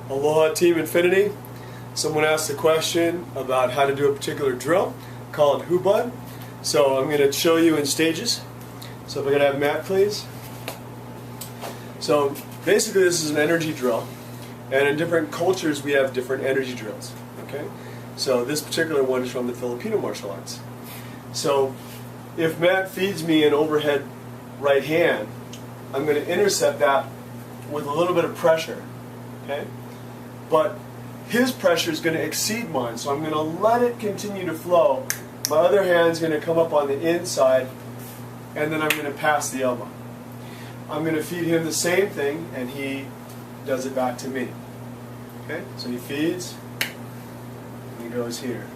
Aloha Team Infinity. Someone asked a question about how to do a particular drill called HUBUD. So I'm going to show you in stages. So if I could have Matt, please. So basically this is an energy drill. And in different cultures we have different energy drills. Okay? So this particular one is from the Filipino martial arts. So if Matt feeds me an overhead right hand, I'm going to intercept that with a little bit of pressure. Okay? But his pressure is going to exceed mine, so I'm going to let it continue to flow. My other hand's going to come up on the inside, and then I'm going to pass the elbow. I'm going to feed him the same thing, and he does it back to me. Okay? So he feeds, and he goes here.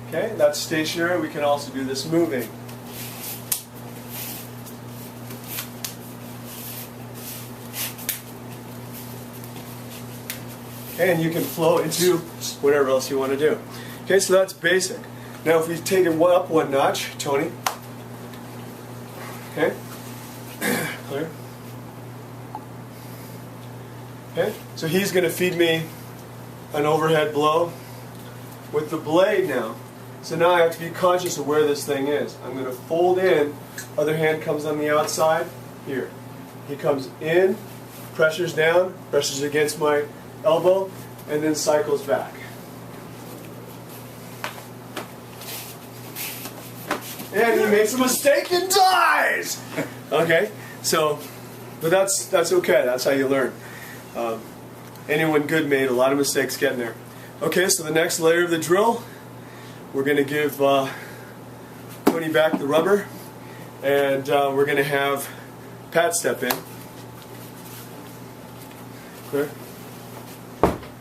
Okay? That's stationary. We can also do this moving. Okay, and you can flow into whatever else you want to do. Okay, so that's basic. Now if we take it up one notch, Tony. Okay, clear. Okay, so he's going to feed me an overhead blow with the blade now. So now I have to be conscious of where this thing is. I'm going to fold in, other hand comes on the outside, here. He comes in, pressures down, pressures against my elbow, and then cycles back. And he makes a mistake and dies! Okay, so, but that's okay, that's how you learn. Anyone good made a lot of mistakes getting there. Okay, so the next layer of the drill, we're going to give Tony back the rubber, and we're going to have Pat step in. Clear?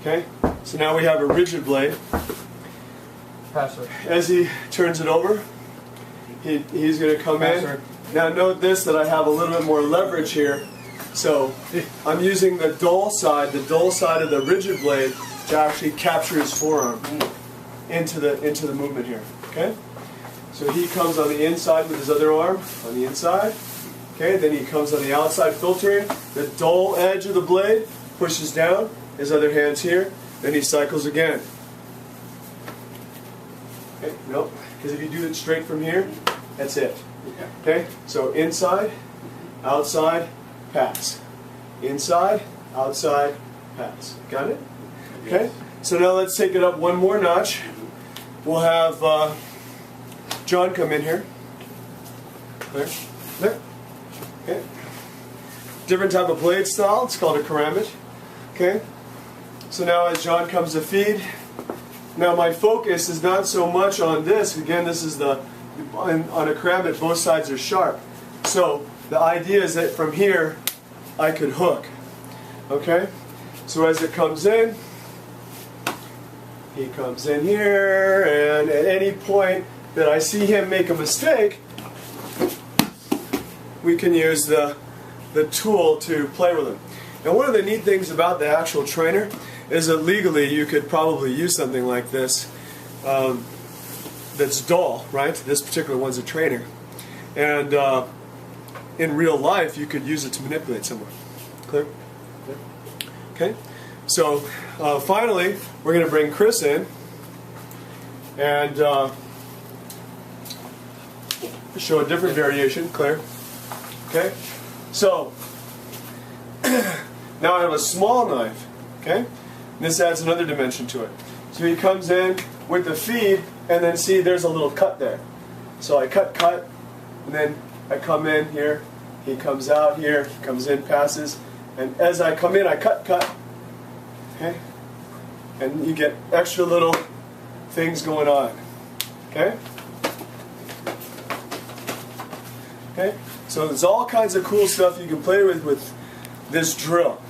Okay, so now we have a rigid blade. Passer. As he turns it over, he's going to come in. Now note this, that I have a little bit more leverage here. So I'm using the dull side of the rigid blade to actually capture his forearm into the movement here. Okay? So he comes on the inside with his other arm, on the inside. Okay, then he comes on the outside filtering. The dull edge of the blade pushes down. His other hand's here, then he cycles again. Okay, nope, because if you do it straight from here, that's it. Okay, so inside, outside, pass. Inside, outside, pass. Got it? Okay, so now let's take it up one more notch. We'll have John come in here. There, there. Okay. Different type of blade style, it's called a karambit. Okay. So now as John comes to feed, now my focus is not so much on this. Again, this is on a karambit, both sides are sharp. So the idea is that from here, I could hook. Okay? So as it comes in, he comes in here, and at any point that I see him make a mistake, we can use the tool to play with him. And one of the neat things about the actual trainer is that legally you could probably use something like this that's dull, right? This particular one's a trainer. And in real life you could use it to manipulate someone. Clear? Okay? So finally we're going to bring Chris in and show a different variation. Clear? Okay? So now I have a small knife. Okay? This adds another dimension to it. So he comes in with the feed, and then see there's a little cut there. So I cut, and then I come in here, he comes out here, he comes in, passes, and as I come in I cut. Okay? And you get extra little things going on. Okay? Okay? So there's all kinds of cool stuff you can play with this drill.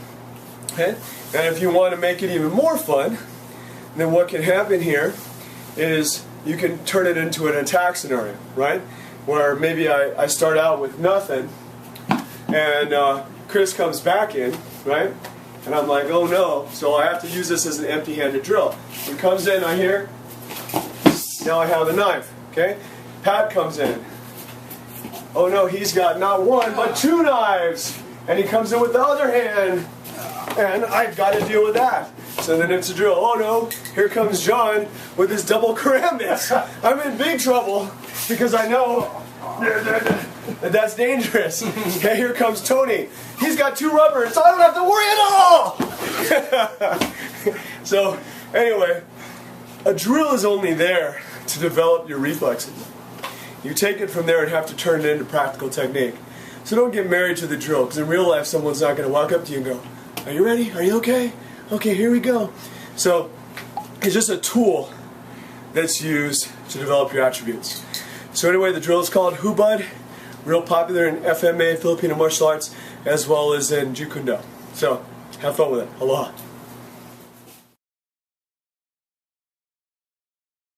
Okay? And if you want to make it even more fun, then what can happen here is you can turn it into an attack scenario, right? Where maybe I start out with nothing, and Chris comes back in, right? And I'm like, oh no, so I have to use this as an empty-handed drill. He comes in, I hear, now I have a knife, okay? Pat comes in. Oh no, he's got not one, but two knives. and he comes in with the other hand, and I've got to deal with that. So then it's a drill. Oh no, here comes John with his double karambits. I'm in big trouble because I know that's dangerous. Okay, here comes Tony. He's got 2 rubbers, so I don't have to worry at all. So anyway, a drill is only there to develop your reflexes. You take it from there and have to turn it into practical technique. So don't get married to the drill, because in real life someone's not going to walk up to you and go, "Are you ready? Are you okay? Okay, here we go." So it's just a tool that's used to develop your attributes. So anyway, the drill is called HUBUD, real popular in FMA, Filipino martial arts, as well as in Jeet Kune Do. So have fun with it. Aloha.